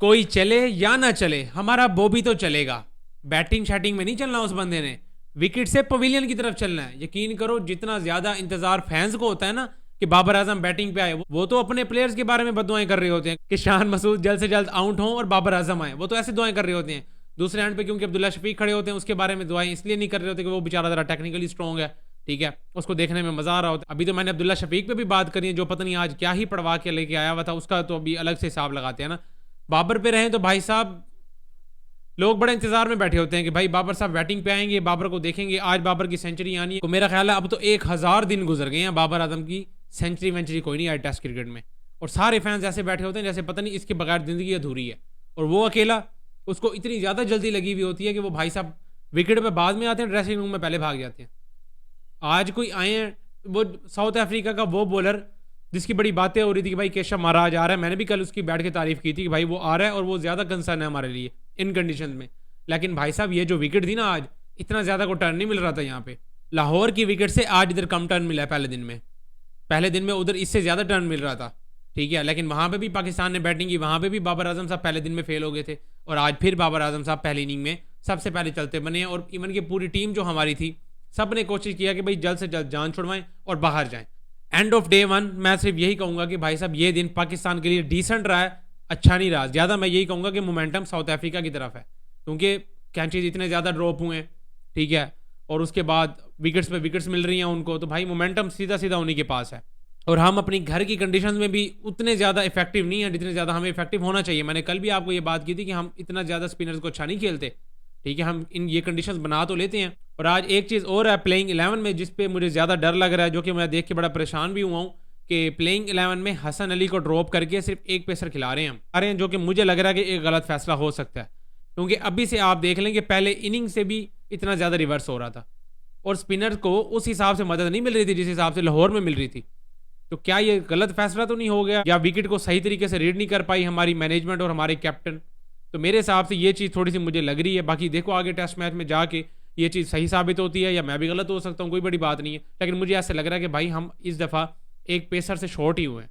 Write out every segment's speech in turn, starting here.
कोई चले या ना चले, हमारा बॉबी तो चलेगा। बैटिंग शैटिंग में नहीं चलना उस बंदे ने, विकेट से पवेलियन की तरफ चलना है। यकीन करो जितना ज्यादा इंतजार फैंस को होता है ना कि बाबर आजम बैटिंग पे आए, वो तो अपने प्लेयर्स के बारे में बददुआएं कर रहे होते हैं कि शान मसूद जल्द से जल्द आउट हो और बाबर आजम आए, वो तो ऐसे दुआएं कर रहे होते हैं। दूसरे एंड पे क्योंकि अब्दुल्ला शफीक खड़े होते हैं, उसके बारे में दुआएं इसलिए नहीं कर रहे होते कि वो बेचारा जरा टेक्निकली स्ट्रॉन्ग है, ठीक है, उसको देखने में मजा आ रहा होता है। अभी तो मैंने अब्दुल्ला शफीक पे भी बात करी है, जो पता नहीं आज क्या ही पढ़वा के लेके आया हुआ था, उसका तो अभी अलग से हिसाब लगाते हैं ना। बाबर पे रहे तो भाई साहब लोग बड़े इंतजार में बैठे होते हैं कि भाई बाबर साहब बैटिंग पे आएंगे, बाबर को देखेंगे, आज बाबर की सेंचुरी आनी है। तो मेरा ख्याल है अब तो 1000 दिन गुजर गए हैं, बाबर आजम की सेंचुरी वेंचुरी कोई नहीं आई टेस्ट क्रिकेट में। और सारे फैंस ऐसे बैठे होते हैं जैसे पता नहीं इसके बगैर जिंदगी अधूरी है। और वो अकेला, उसको इतनी ज्यादा जल्दी लगी हुई होती है कि वो भाई साहब विकेट पे बाद में आते हैं, ड्रेसिंग रूम में पहले भाग जाते हैं। आज कोई आए हैं, वो साउथ अफ्रीका का वो बॉलर जिसकी बड़ी बातें हो रही थी कि भाई केशव महाराज आ रहा है, मैंने भी कल उसकी बैठ के तारीफ की थी कि भाई वो आ रहा है और वो ज्यादा कंसर्न है हमारे लिए इन कंडीशन में। लेकिन भाई साहब ये जो विकेट थी ना आज, इतना ज्यादा को टर्न नहीं मिल रहा था यहाँ पे। लाहौर की विकेट से आज इधर कम टर्न मिला है पहले दिन में उधर इससे ज्यादा टर्न मिल रहा था, ठीक है। लेकिन वहां पे भी पाकिस्तान ने बैटिंग की, वहां पे भी बाबर आजम साहब पहले दिन में फेल हो गए थे, और आज फिर बाबर आजम साहब पहली इनिंग में सबसे पहले चलते बने। और इवन की पूरी टीम जो हमारी थी, सब ने कोशिश किया कि भाई जल्द से जल्द जान छुड़वाएं और बाहर जाएं। एंड ऑफ डे वन मैं सिर्फ यही कहूंगा कि भाई साहब ये दिन पाकिस्तान के लिए डिसेंट रहा है, अच्छा नहीं रहा ज्यादा। मैं यही कहूंगा कि मोमेंटम साउथ अफ्रीका की तरफ है, क्योंकि कैचेज इतने ज्यादा ड्रॉप हुए हैं, ठीक है, और उसके बाद विकेट्स पे विकेट्स मिल रही हैं उनको, तो भाई मोमेंटम सीधा सीधा उन्हीं के पास है। और हम अपनी घर की कंडीशंस में भी उतने ज़्यादा इफेक्टिव नहीं है जितने ज़्यादा हमें इफेक्टिव होना चाहिए। मैंने कल भी आपको ये बात की थी कि हम इतना ज़्यादा स्पिनर्स को अच्छा नहीं खेलते, ठीक है, हम इन ये कंडीशंस बना तो लेते हैं। और आज एक चीज़ और है प्लेइंग 11 में जिस पे मुझे ज़्यादा डर लग रहा है, जो कि मैं देख के बड़ा परेशान भी हुआ हूँ, कि प्लेइंग 11 में हसन अली को ड्रॉप करके सिर्फ एक पेसर खिला रहे हैं, जो कि मुझे लग रहा है कि एक गलत फैसला हो सकता है। क्योंकि अभी से आप देख लें कि पहले इनिंग से भी इतना ज़्यादा रिवर्स हो रहा था और स्पिनर को उस हिसाब से मदद नहीं मिल रही थी जिस हिसाब से लाहौर में मिल रही थी। तो क्या ये गलत फैसला तो नहीं हो गया, या विकेट को सही तरीके से रीड नहीं कर पाई हमारी मैनेजमेंट और हमारे कैप्टन? तो मेरे हिसाब से ये चीज़ थोड़ी सी मुझे लग रही है। बाकी देखो आगे टेस्ट मैच में जाके ये चीज़ सही साबित होती है या मैं भी गलत हो सकता हूँ, कोई बड़ी बात नहीं है। लेकिन मुझे ऐसा लग रहा है कि भाई हम इस दफ़ा एक पेसर से शॉर्ट ही हुए हैं,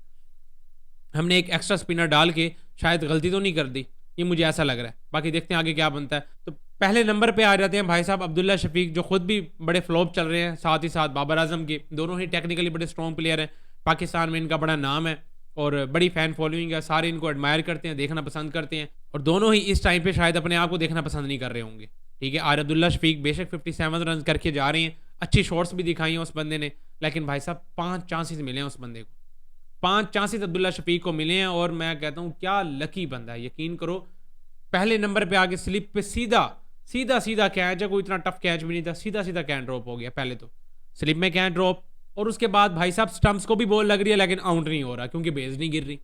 हमने एक एक्स्ट्रा स्पिनर डाल के शायद गलती तो नहीं कर दी, ये मुझे ऐसा लग रहा है। बाकी देखते हैं आगे क्या बनता है। तो पहले नंबर पे आ जाते हैं भाई साहब अब्दुल्ला शफीक, जो खुद भी बड़े फ्लॉप चल रहे हैं, साथ ही साथ बाबर आजम के, दोनों ही टेक्निकली बड़े स्ट्रॉन्ग प्लेयर हैं, पाकिस्तान में इनका बड़ा नाम है और बड़ी फैन फॉलोइंग है, सारे इनको एडमायर करते हैं, देखना पसंद करते हैं। और दोनों ही इस टाइम पे शायद अपने आप को देखना पसंद नहीं कर रहे होंगे, ठीक है। आज अब्दुल्ला शफीक बेशक 57 रन करके जा रहे हैं, अच्छी शॉट्स भी दिखाई हैं उस बंदे ने, लेकिन भाई साहब 5 चांसेस मिले हैं उस बंदे को, 5 चांसेस अब्दुल्ला शफीक को मिले हैं। और मैं कहता हूँ क्या लकी बंदा है, यकीन करो। पहले नंबर पे आके स्लिप पे सीधा सीधा सीधा कैच है, कोई इतना टफ कैच भी नहीं था, सीधा सीधा कैच ड्रॉप हो गया, पहले तो स्लिप में कैच ड्रॉप, और उसके बाद भाई साहब स्टंप्स को भी बॉल लग रही है लेकिन आउट नहीं हो रहा क्योंकि बेस नहीं गिर रही।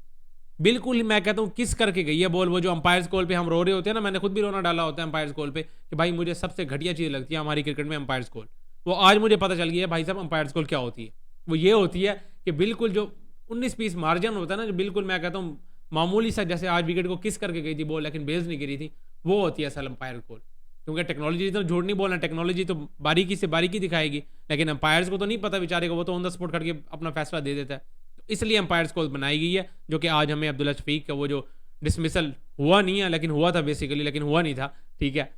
बिल्कुल मैं कहता हूँ किस करके गई है बॉल, वो जो अंपायर्स कॉल पे हम रो रहे होते हैं ना, मैंने खुद भी रोना डाला होता है अंपायर्स कॉल पे कि भाई मुझे सबसे घटिया चीज़ लगती है हमारी क्रिकेट में अंपायर्स कॉल। वो आज मुझे पता चल गया है भाई साहब अंपायर्स कॉल क्या होती है। वो ये होती है कि बिल्कुल जो 19 पीस मार्जिन होता है ना, जो बिल्कुल मैं कहता हूँ मामूली सा, जैसे आज विकेट को किस करके गई थी बॉल लेकिन बेस नहीं गिरी थी, वो होती है असल अंपायर कॉल। क्योंकि टेक्नोलॉजी तो झूठ नहीं बोलना, टेक्नोलॉजी तो बारीकी से बारीकी दिखाएगी, लेकिन अंपायर्स को तो नहीं पता बेचारे को, वो तो ऑन द स्पॉट करके अपना फैसला दे देता है। तो इसलिए अंपायर्स कॉल बनाई गई है, जो कि आज हमें अब्दुल्ला शफीक का वो जो डिसमिसल हुआ नहीं है लेकिन हुआ था बेसिकली, लेकिन हुआ नहीं था, ठीक है,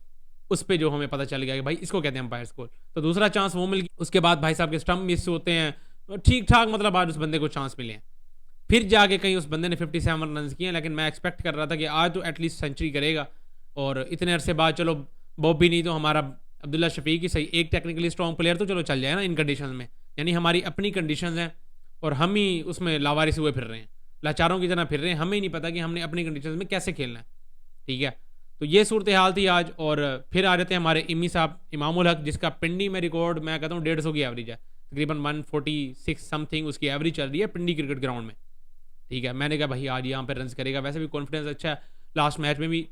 उस पर जो हमें पता चल गया कि भाई इसको कहते हैं अंपायर्स कॉल। तो दूसरा चांस वो मिल गया। उसके बाद भाई साहब के स्टंप मिस होते हैं, तो ठीक ठाक मतलब आज उस बंदे को चांस मिले हैं। फिर जाके कहीं उस बंदे ने 57 रन किए, लेकिन मैं एक्सपेक्ट कर रहा था कि आज तो एटलीस्ट सेंचुरी करेगा। और इतने अरसे बाद चलो बॉबी नहीं तो हमारा अब्दुल्ला शफीक ही सही, एक टेक्निकली स्ट्रॉन्ग प्लेयर तो चलो चल जाए ना इन कंडीशन में, यानी हमारी अपनी कंडीशन हैं और हम ही उसमें लावारिस हुए फिर रहे हैं, लाचारों की तरह फिर रहे हैं, हमें ही नहीं पता कि हमने अपनी कंडीशन में कैसे खेलना है, ठीक है। तो ये सूरत हाल थी आज। और फिर आ जाते हैं हमारे इमी साहब इमामुल हक, जिसका पिंडी में रिकॉर्ड मैं कहता हूँ 150 की एवरेज है, तकरीबन 146 समथिंग उसकी एवरेज चल रही है पिंडी क्रिकेट ग्राउंड में, ठीक है। मैंने कहा भाई आज यहाँ पर रन करेगा, वैसे भी कॉन्फिडेंस अच्छा है, लास्ट मैच में भी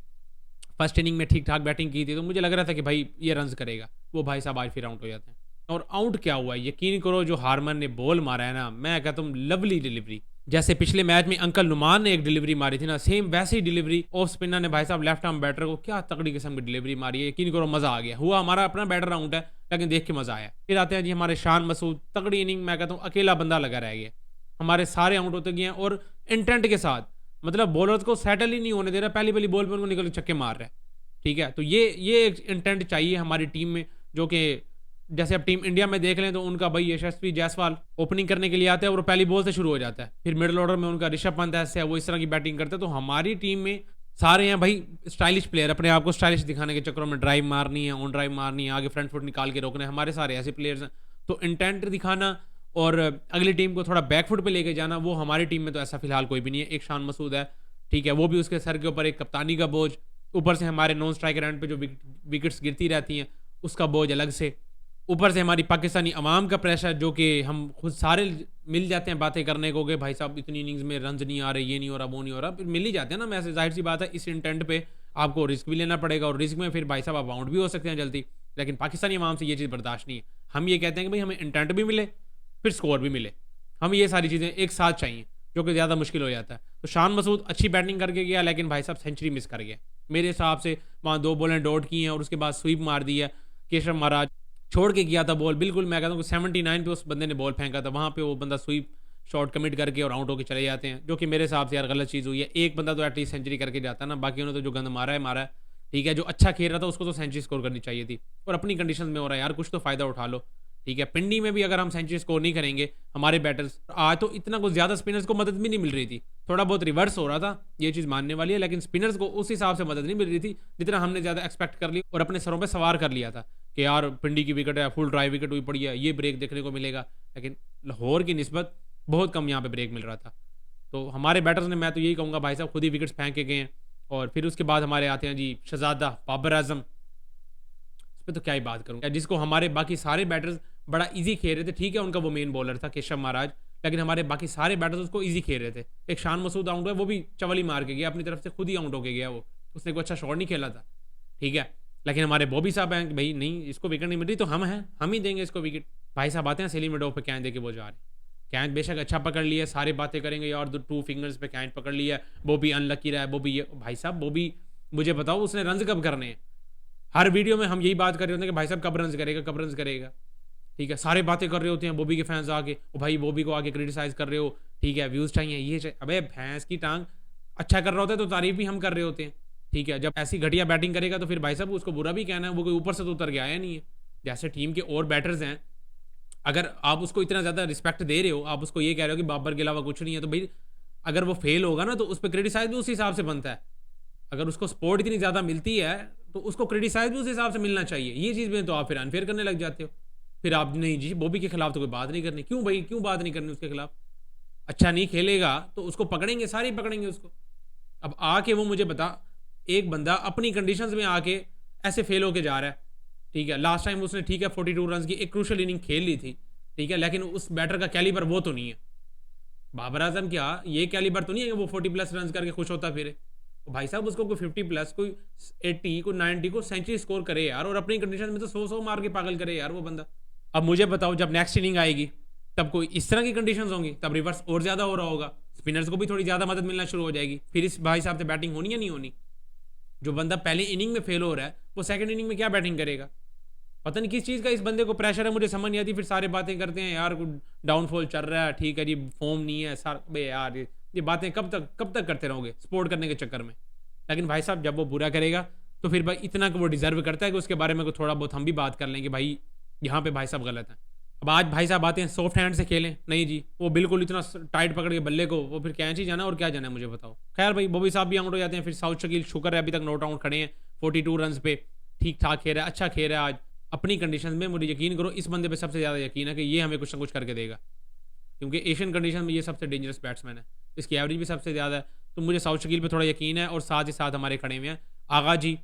फर्स्ट इनिंग में ठीक ठाक बैटिंग की थी, तो मुझे लग रहा था कि भाई ये रन करेगा। वो भाई साहब आज फिर आउट हो जाते हैं। और आउट क्या हुआ यकीन करो, जो हारमन ने बॉल मारा है ना, मैं कहता हूँ लवली डिलीवरी, जैसे पिछले मैच में अंकल नुमान ने एक डिलीवरी मारी थी ना, सेम वैसे ही डिलीवरी ऑफ स्पिनर ने भाई साहब लेफ्ट आर्म बैटर को क्या तगड़ी किस्म की डिलीवरी मारी है, यकीन करो मजा आ गया। हुआ हमारा अपना बैटर आउट है लेकिन देख के मजा आया। फिर आते हैं जी हमारे शान मसूद, तगड़ी इनिंग, मैं कहता हूँ अकेला बंदा लगा रह गया, हमारे सारे आउट होते गए हैं और इंटेंट के साथ, मतलब बॉलर्स को सेटल ही नहीं होने दे रहा, पहली पहली बॉल पे उनको निकल के छक्के मार रहा है। ठीक है, तो ये एक इंटेंट चाहिए हमारी टीम में, जो कि जैसे अब टीम इंडिया में देख लें तो उनका भाई यशस्वी जायसवाल ओपनिंग करने के लिए आता है और पहली बॉल से शुरू हो जाता है। फिर मिडिल ऑर्डर में उनका ऋषभ पंत ऐसे है, वो इस तरह की बैटिंग करते हैं। तो हमारी टीम में सारे हैं भाई स्टाइलिश प्लेयर, अपने आप को स्टाइलिश दिखाने के चक्करों में ड्राइव मारनी है, ऑन ड्राइव मारनी है, आगे फ्रंट फुट निकाल के रोकना है, हमारे सारे ऐसे प्लेयर्स हैं। तो इंटेंट दिखाना और अगली टीम को थोड़ा बैक फुट पे लेके जाना, वो हमारी टीम में तो ऐसा फिलहाल कोई भी नहीं है। एक शान मसूद है, ठीक है, वो भी उसके सर के ऊपर एक कप्तानी का बोझ, ऊपर से हमारे नॉन स्ट्राइकर एंड पे जो विकेट्स गिरती रहती हैं उसका बोझ अलग से, ऊपर से हमारी पाकिस्तानी अवाम का प्रेशर, जो कि हम खुद सारे मिल जाते हैं बातें करने को कि भाई साहब इतनी इनिंग्स में रन नहीं आ रहे, ये नहीं हो रहा, वो नहीं हो रहा, फिर मिल ही जाते हैं ना। मैं ऐसे जाहिर सी बात है इस इंटेंट पे आपको रिस्क भी लेना पड़ेगा और रिस्क में फिर भाई साहब आप आउट भी हो सकते हैं जल्दी। लेकिन पाकिस्तानी अवाम से ये चीज़ बर्दाश्त नहीं है। हम ये कहते हैं कि भाई हमें इंटेंट भी मिले फिर स्कोर भी मिले, हम ये सारी चीज़ें एक साथ चाहिए, जो कि ज़्यादा मुश्किल हो जाता है। तो शान मसूद अच्छी बैटिंग करके गया, लेकिन भाई साहब सेंचुरी मिस कर गया मेरे हिसाब से। वहाँ 2 बॉलें डॉट की हैं और उसके बाद स्वीप मार दी है। केशव महाराज छोड़ के किया था बॉल, बिल्कुल मैं कहता हूँ कि 79 पे उस बंदे ने बॉल फेंका था, वहाँ पे वो बंदा स्वीप शॉट कमिट करके और आउट होकर चले जाते हैं, जो कि मेरे हिसाब से यार गलत चीज़ हुई है। एक बंदा तो एटलीस्ट सेंचुरी करके जाता है ना, बाकी उन्होंने तो जो गंद मारा है। ठीक है, जो अच्छा खेल रहा था उसको तो सेंचुरी स्कोर करनी चाहिए थी, और अपनी कंडीशन में हो रहा है यार, कुछ तो फायदा उठा लो। ठीक है, पिंडी में भी अगर हम सेंचुरी स्कोर नहीं करेंगे हमारे बैटर्स, आज तो इतना कुछ ज़्यादा स्पिनर्स को मदद भी नहीं मिल रही थी, थोड़ा बहुत रिवर्स हो रहा था, ये चीज़ मानने वाली है, लेकिन स्पिनर्स को उस हिसाब से मदद नहीं मिल रही थी जितना हमने ज़्यादा एक्सपेक्ट कर ली और अपने सरों पर सवार कर लिया था कि यार पिंडी की विकेट है, फुल ड्राइव विकेट हुई पड़ी है, ये ब्रेक देखने को मिलेगा। लेकिन लाहौर की निस्बत बहुत कम यहाँ पे ब्रेक मिल रहा था। तो हमारे बैटर्स ने, मैं तो यही कहूँगा भाई साहब, खुद ही विकेट्स फेंक के गए हैं। और फिर उसके बाद हमारे आते हैं जी शहजादा बाबर आजम, इस पर तो क्या ही बात करूँ, जिसको हमारे बाकी सारे बैटर्स बड़ा इजी खेल रहे थे। ठीक है, उनका वो मेन बॉलर था केशव महाराज, लेकिन हमारे बाकी सारे बैटर्स उसको इजी खेल रहे थे। एक शान मसूद आउट हुआ, वो भी चवली मार के गया, अपनी तरफ से खुद ही आउट होके गया, वो उसने कोई अच्छा शॉट नहीं खेला था। ठीक है, लेकिन हमारे बॉबी साहब हैं कि भाई नहीं, इसको विकेट नहीं मिल रही तो हम हैं, हम ही देंगे इसको विकेट। भाई साहब आते हैं सलीम मिडो पे कैच दे के वो जा रहे हैं। कैच बेशक अच्छा पकड़ लिया, सारे बातें करेंगे यार 2 फिंगर्स पे कैच पकड़ लिया, वो भी अनलकी रहा है, वो भी ये। भाई साहब वो भी मुझे बताओ उसने रन कब करने हैं? हर वीडियो में हम यही बात कर रहे होते हैं कि भाई साहब कब रन करेगा, कब रन करेगा। ठीक है, सारे बातें कर रहे होते हैं बॉबी के फैंस आके, ओ भाई बॉबी को आगे क्रिटिसाइज कर रहे हो, ठीक है व्यूज़ चाहिए, ये चाहिए। अबे भैंस की टांग, अच्छा कर रहा होता है तो तारीफ भी हम कर रहे होते हैं। ठीक है, जब ऐसी घटिया बैटिंग करेगा तो फिर भाई साहब उसको बुरा भी कहना है, वो कोई ऊपर से तो उतर के आया नहीं है। जैसे टीम के और बैटर्स हैं, अगर आप उसको इतना ज़्यादा रिस्पेक्ट दे रहे हो, आप उसको ये कह रहे हो कि बाबर के अलावा कुछ नहीं है, तो भाई अगर वो फेल होगा ना तो उस पर क्रिटिसाइज भी उस हिसाब से बनता है। अगर उसको सपोर्ट इतनी ज़्यादा मिलती है तो उसको क्रिटिसाइज भी उस हिसाब से मिलना चाहिए। ये चीज़ में तो आप फिर अनफेयर करने लग जाते हो, फिर आप नहीं जी बॉबी के खिलाफ तो कोई बात नहीं करनी। क्यों भाई, क्यों बात नहीं करनी उसके खिलाफ? अच्छा नहीं खेलेगा तो उसको पकड़ेंगे, सारे पकड़ेंगे उसको। अब आके वो मुझे बता, एक बंदा अपनी कंडीशंस में आके ऐसे फेल होके जा रहा है। ठीक है, लास्ट टाइम उसने ठीक है 42 रन की एक क्रूशल इनिंग खेल ली थी, ठीक है, लेकिन उस बैटर का कैलिबर वो तो नहीं है। बाबर आजम क्या ये कैलिबर तो नहीं है कि वो 40+ रन करके खुश होता फिर। भाई साहब उसको कोई 50+, कोई 80, कोई 90 को सेंचुरी स्कोर करे यार, और अपनी कंडीशन में तो 100 मार के पागल करे यार वो बंदा। अब मुझे बताओ जब नेक्स्ट इनिंग आएगी तब कोई इस तरह की कंडीशंस होंगी, तब रिवर्स और ज़्यादा हो रहा होगा, स्पिनर्स को भी थोड़ी ज़्यादा मदद मिलना शुरू हो जाएगी, फिर इस भाई साहब से बैटिंग होनी या नहीं होनी। जो बंदा पहली इनिंग में फेल हो रहा है वो सेकंड इनिंग में क्या बैटिंग करेगा? पता नहीं किस चीज़ का इस बंदे को प्रेशर है, मुझे समझ नहीं आती। फिर सारे बातें करते हैं यार डाउनफॉल चल रहा है, ठीक है जी फॉर्म नहीं है सर, बे यार ये बातें कब तक करते रहोगे सपोर्ट करने के चक्कर में। लेकिन भाई साहब जब वो बुरा करेगा तो फिर भाई इतना कि वो डिजर्व करता है कि उसके बारे में कुछ थोड़ा बहुत हम भी बात कर लेंगे, भाई यहाँ पे भाई साहब गलत है। अब आज भाई साहब आते हैं सॉफ्ट हैंड से खेलें, नहीं जी वो बिल्कुल इतना टाइट पकड़ के बल्ले को, वो फिर कैच ही जाना और क्या जाना है मुझे बताओ। खैर भाई बॉबी साहब भी आउट हो जाते हैं, फिर साउथ शकील शुक्र है अभी तक नॉट आउट खड़े हैं 42 रन पे, ठीक ठाक खेल रहा है, अच्छा खेल रहा है आज अपनी कंडीशन में। मुझे यकीन करो इस बंदे पे सबसे ज़्यादा यकीन है कि ये हमें कुछ ना कुछ करके देगा, क्योंकि एशियन कंडीशन में ये सबसे डेंजरस बैट्समैन है, इसकी एवरेज भी सबसे ज़्यादा है। तो मुझे साउथ शकील पे थोड़ा यकीन है, और साथ ही साथ हमारे खड़े हुए हैं आगा जी,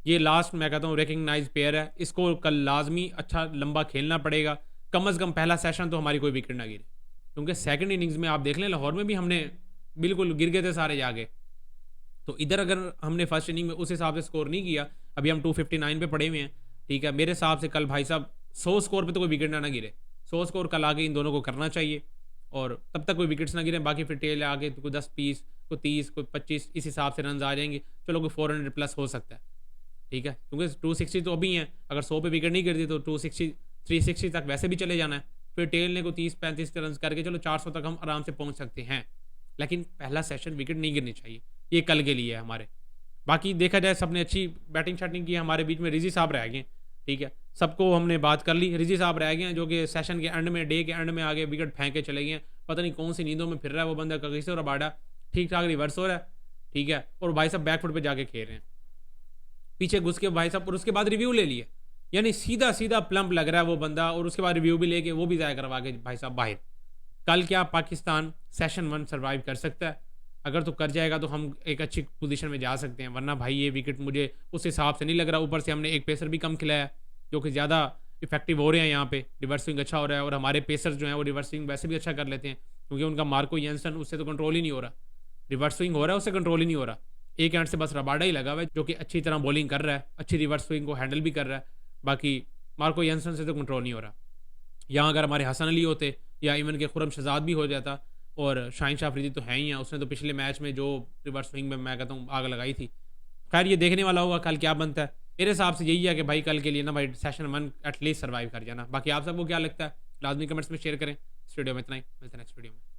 ये लास्ट मैं कहता हूँ रिकग्नाइज प्लेयर है, इसको कल लाजमी अच्छा लंबा खेलना पड़ेगा, कम अज़ कम पहला सेशन तो हमारी कोई विकेट ना गिरे, क्योंकि सेकंड इनिंग्स में आप देख लें लाहौर में भी हमने बिल्कुल गिर गए थे सारे जाके। तो इधर अगर हमने फर्स्ट इनिंग में उस हिसाब से स्कोर नहीं किया, अभी हम 259 पे पड़े हुए हैं, ठीक है, मेरे हिसाब से कल भाई साहब 100 स्कोर पे तो कोई विकेट ना गिरे, 100 स्कोर कल आगे इन दोनों को करना चाहिए, और तब तक कोई विकेट्स ना गिरे। बाकी फिर टेल आगे तो कोई 10-20, कोई 30, कोई 25 इस हिसाब से रन आ जाएंगे, चलो कोई 400+ हो सकता है, ठीक है, क्योंकि 260 तो अभी हैं, अगर 100 पे विकेट नहीं गिरती तो 260 360 तक वैसे भी चले जाना है, फिर टेल ने को 30-35 रन करके चलो 400 तक हम आराम से पहुंच सकते हैं। लेकिन पहला सेशन विकेट नहीं गिरनी चाहिए, ये कल के लिए है हमारे। बाकी देखा जाए सबने अच्छी बैटिंग शैटिंग की, हमारे बीच में रिजी साहब रह गए, ठीक है, सबको हमने बात कर ली। रिजी साहब रह गए हैं जो कि सेशन के एंड में, डे के एंड में आगे विकेट फेंक के चले गए हैं, पता नहीं कौन सी नींदों में फिर रहा है वो बंदा, कहीं से और बाड़ा ठीक ठाक रिवर्स हो रहा है, ठीक है, और भाई साहब बैकफुट पे जाके खेल रहे हैं पीछे घुस के भाई साहब, और उसके बाद रिव्यू ले लिए, यानी सीधा सीधा प्लम्प लग रहा है वो बंदा, और उसके बाद रिव्यू भी लेके वो भी ज़ाया करवा के भाई साहब बाहर। कल क्या पाकिस्तान सेशन 1 सर्वाइव कर सकता है? अगर तो कर जाएगा तो हम एक अच्छी पोजीशन में जा सकते हैं, वरना भाई ये विकेट मुझे उस हिसाब से नहीं लग रहा। ऊपर से हमने एक पेसर भी कम खिलाया जो कि ज़्यादा इफेक्टिव हो रहे हैं यहाँ पे, रिवर्स स्विंग अच्छा हो रहा है, और हमारे पेसर जो हैं वो रिवर्स स्विंग वैसे भी अच्छा कर लेते हैं, क्योंकि उनका मार्को येंसन उससे तो कंट्रोल ही नहीं हो रहा, रिवर्स स्विंग हो रहा है उससे कंट्रोल ही नहीं हो रहा। एक एंड से बस रबाडा ही लगा हुआ है जो कि अच्छी तरह बॉलिंग कर रहा है, अच्छी रिवर्स स्विंग को हैंडल भी कर रहा है, बाकी मार्को येंसन से तो कंट्रोल नहीं हो रहा। यहाँ अगर हमारे हसन अली होते या इवन के खुरम शहजाद भी हो जाता, और शाहीन शाह अफरीदी तो है ही हैं, उसने तो पिछले मैच में जो रिवर्स स्विंग में मैं कहता हूँ आग लगाई थी। खैर ये देखने वाला होगा कल क्या बनता है। मेरे हिसाब से यही है कि भाई कल के लिए ना भाई सेशन 1 एटलीस्ट सर्वाइव कर जाना। बाकी आप सबको क्या लगता है लाजमी कमेंट्स में शेयर करें। इस वीडियो में इतना ही, मिलते हैं नेक्स्ट वीडियो में।